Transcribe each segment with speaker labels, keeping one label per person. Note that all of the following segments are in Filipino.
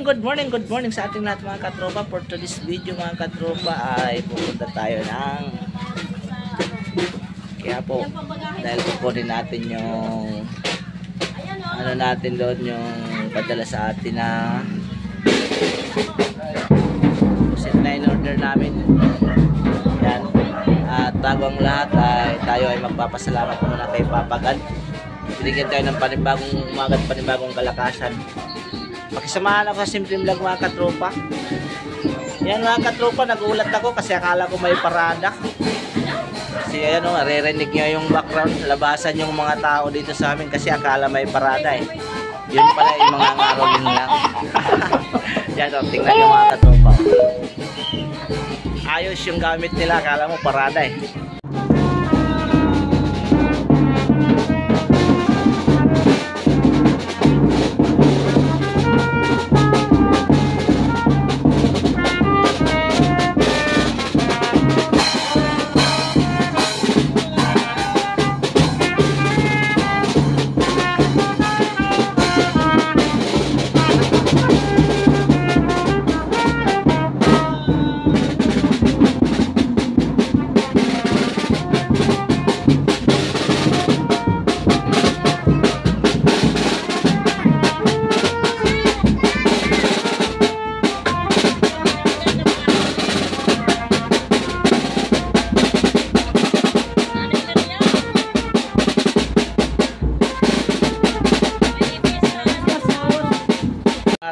Speaker 1: good morning sa ating lahat mga katropa. For today's video mga katropa ay pupunta tayo ng kaya po dahil kukunin natin yung ano natin doon, yung padala sa atin na set na in order namin yan. At bago ang lahat ay tayo ay magpapasalamat muna kay Papa God. Binigyan tayo ng panibagong umaga at panibagong kalakasan. Pakisamahan ako sa simpleng vlog mga katropa. Yan mga katropa, nagulat ako kasi akala ko may parada. Kasi ayan o, naririnig nyo yung background, labasan yung mga tao dito sa amin kasi akala may parada eh. Yun pala yung mga ngaroling lang. Yan o, tingnan nyo mga katropa. Ayos yung gamit nila, akala mo parada eh.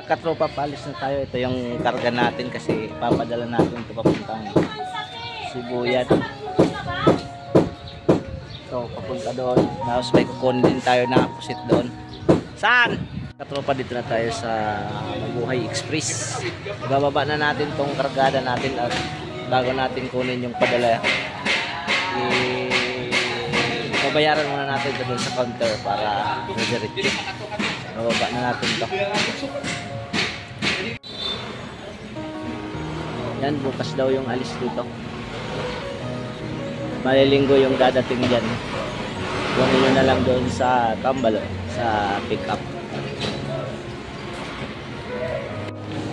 Speaker 1: Katropa, palis na tayo. Ito yung karga natin kasi papadala natin ito papuntang Sibuyan. So papunta doon, tapos may kukunin din tayo na pusit doon. Saan? Katropa, dito na tayo sa Mabuhay Express. Bababa na natin tong kargada natin at bago natin kunin yung padala, babayaran muna natin ito doon sa counter para rediretso. Bababa na natin ito. Yan, bukas daw yung alis dito. Malilinggo yung dadating dyan. Kunin nyo na lang doon sa Kambalo, sa pick up.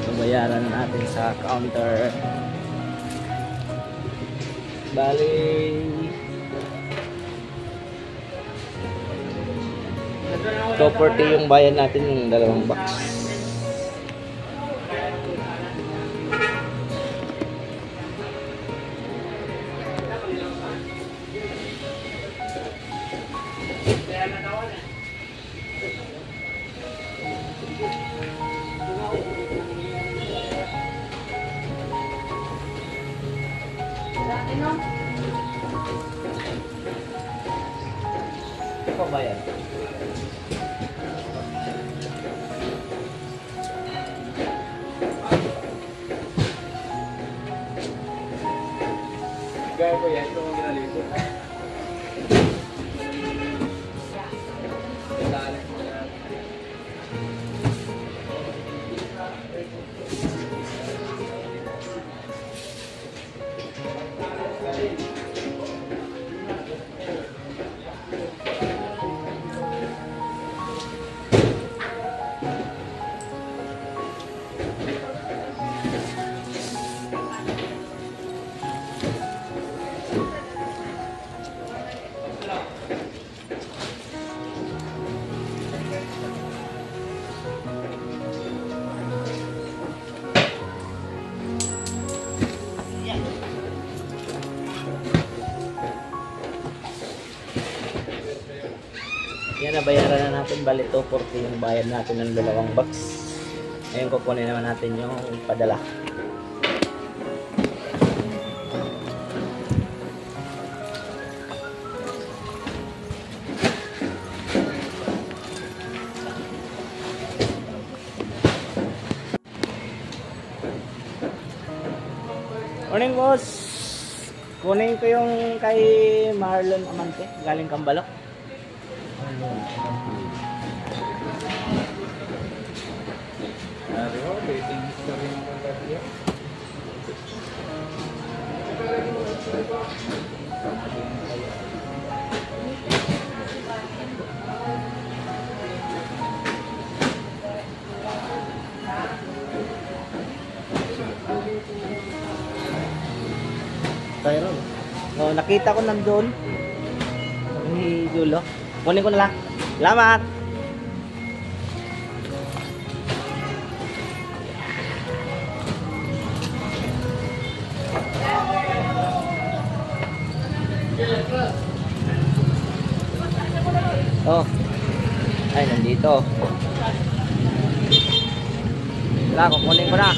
Speaker 1: Babayaran natin sa counter. Bali 240 yung bayan natin, yung dalawang box. Ito ba yan? Gaya ko yan, ito ang ginalito. Yan, nabayaran na natin. Bali 240 yung bayad natin ng dalawang box. Ngayon kukunin naman natin yung padala. Morning boss, kunin ko yung kay Marlon Amante galing Kambalo. meron. Oh, nakita ko nandoon. Ni dulo. Kunin ko na lang. Salamat. Oh. Ay, nandito. Wala, kukunin ko na.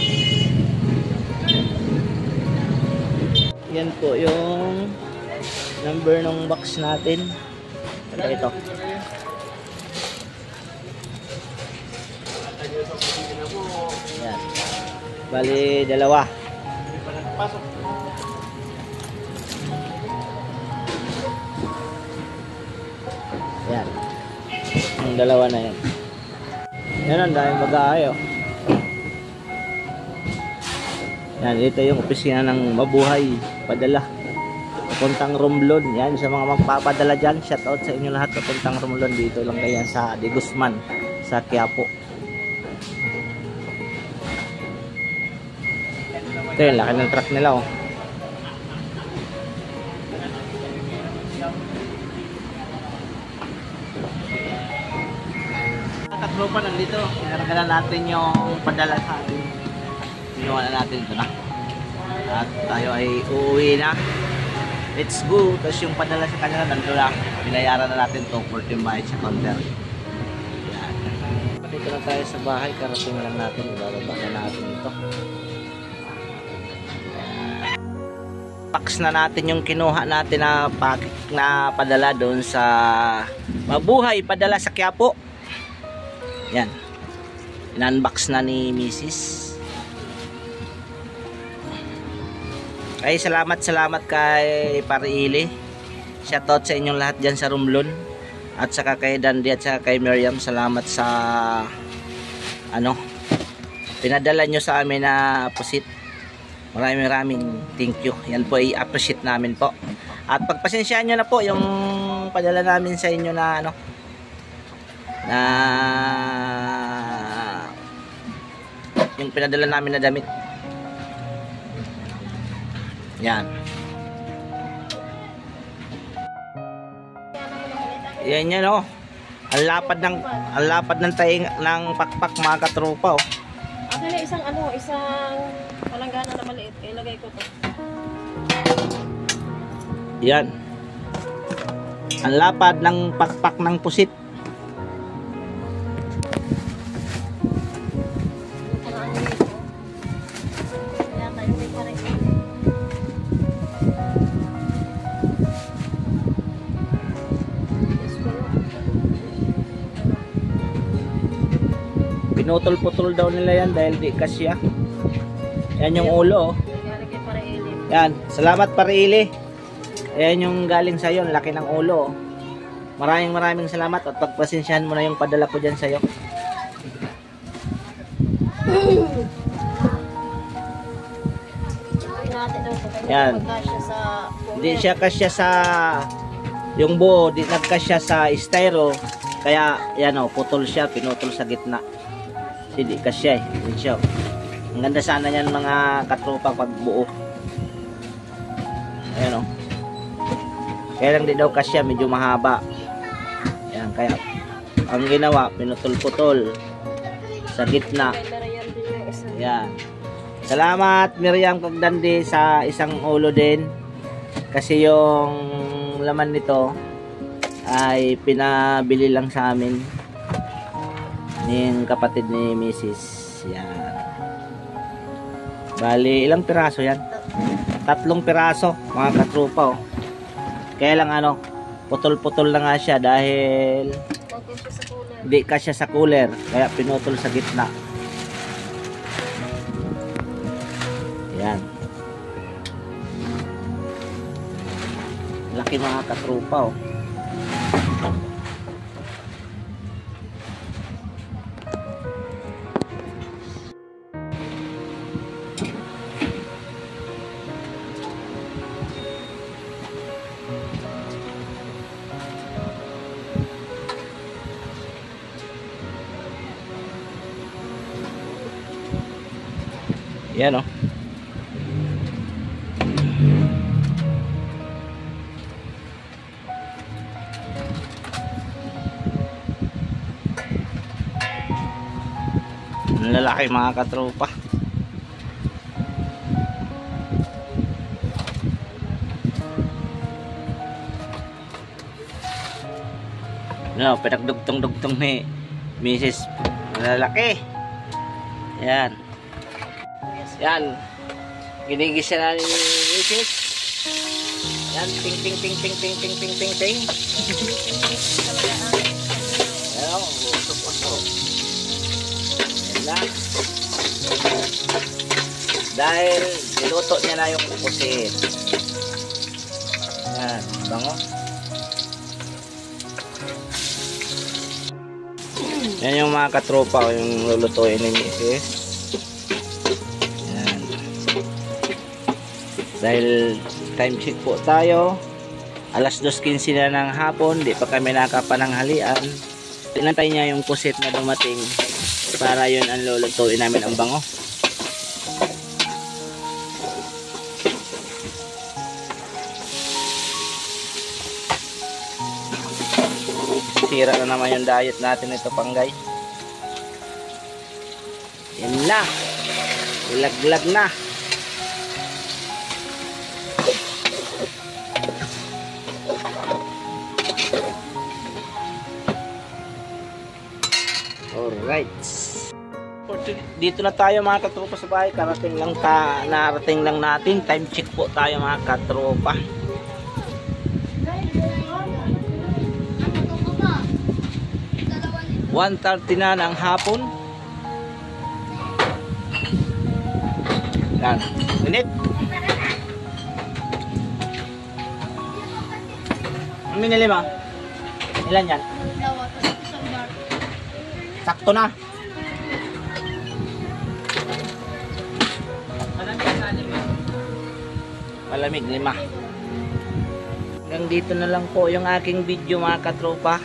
Speaker 1: Yan po yung number ng box natin. Ito. Yan. Bali, dalawa. Yan. Yung dalawa na yan. Yan ang daming bagay, oh. Yan, ito yung opisina ng Mabuhay Padala. Papuntang Romblon. Yan, sa mga magpapadala dyan, shoutout sa inyo lahat. Papuntang Romblon, dito lang kayo sa De Guzman, sa Quiapo. Ito yung laki ng truck nila, oh. Katropa, nandito. Pinaragalan natin yung padala sa atin. Ginawa na natin ito na. At tayo ay uuwi na. Let's go. Tapos yung padala sa kanila nandito lang. Binayaran na natin ito for bayad sa counter. Yan. Dito na tayo sa bahay. Karating lang natin. Ibababa na natin ito. Box na natin yung kinuha natin na package na padala doon sa Mabuhay Padala sa Quiapo. Yan. In-unbox na ni Mrs. Ay, salamat kay Pariili. Shoutout sa inyong lahat dyan sa Romblon. At saka kay Dandy at saka kay Miriam. Salamat sa pinadala nyo sa amin na pusit. Maraming thank you. Yan po i-appreciate namin po. At pagpasensyaan nyo na po yung padala namin sa inyo na yung pinadala namin na damit. Yan. Yan yan, oh. Ang lapad ng taing ng pakpak, mga katropa, oh.
Speaker 2: Actually, isang palanggana na maliit. Ilagay ko to.
Speaker 1: Yan. Ang lapad ng pakpak ng pusit. Pinutol-putol daw nila yan dahil di kasya. Yan yung ulo, oh. Yan, salamat Pariili. Ayan yung galing sa'yo, laki ng ulo, oh. Maraming salamat at pagpasensyahan mo na yung padala ko dyan sa'yo. Yan. Hindi siya kasya sa yung buo, di nagkasya sa styro. Kaya yan, oh, putol siya, pinutol sa gitna. Hindi kasya, yun siya. Ang ganda sana yan mga katropa pag buo. Ayan, oh. Kaya lang di daw kasya, medyo mahaba. Ayan, kaya ang ginawa, pinutol-putol sa gitna. Ayan. Salamat Miriam Kagdandi sa isang ulo din. Kasi yung laman nito ay pinabili lang sa amin ng kapatid ni Mrs. Yan. Bali, ilang piraso yan? 3 piraso, mga katropa, oh. Kaya lang putol-putol na nga siya dahil hindi kasya sa cooler. Kaya pinutol sa gitna. Yan. Laki mga katropa, oh. Yan, oh. Ang lalaki mga katropa. No, pinagdugtong-dugtong ni Mrs. Lalaki. Yan. Yan. Ginigisa na ni Mrs. Yan, ting ting ting ting ting ting ting ting ting. Ayan, usok-usok. Yan na. Dahil niluto niya na yung pusit. Yan, bango. Yan yung mga katropa yung lulutuin ni Mrs. Yan. Dahil time check po tayo. Alas 2:15 na ng hapon. Di pa kami nakapananghalian. Tinantay niya yung pusit na dumating para yun ang lulutuin namin ang bango. Sira na naman yung diet natin ito, panggay. Yan na. Ilaglag na. Alright. Dito na tayo mga katropa sa bahay. Narating lang natin. Time check po tayo mga katropa. 1:30 na ng hapon. Yan. Minit. Ang minili mo? Ilan yan? Sakto na. Malamig, 5. Hanggang dito na lang po yung aking video mga katropa.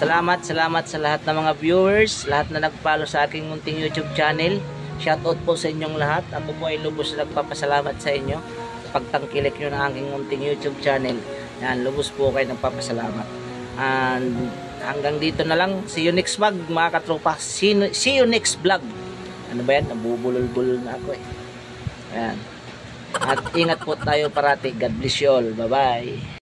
Speaker 1: Salamat sa lahat ng mga viewers, lahat na nag-follow sa aking munting YouTube channel. Shoutout po sa inyong lahat. Ako po ay lubos na nagpapasalamat sa inyo sa pagtangkilik nyo ng aking munting YouTube channel. Yan, lubos po kayo nagpapasalamat. And hanggang dito na lang. See you next vlog mga katropa. See you next vlog. Ano ba yan? Nabubulol-bulol na ako eh. Ayan. At ingat po tayo parati. God bless you all. Bye-bye.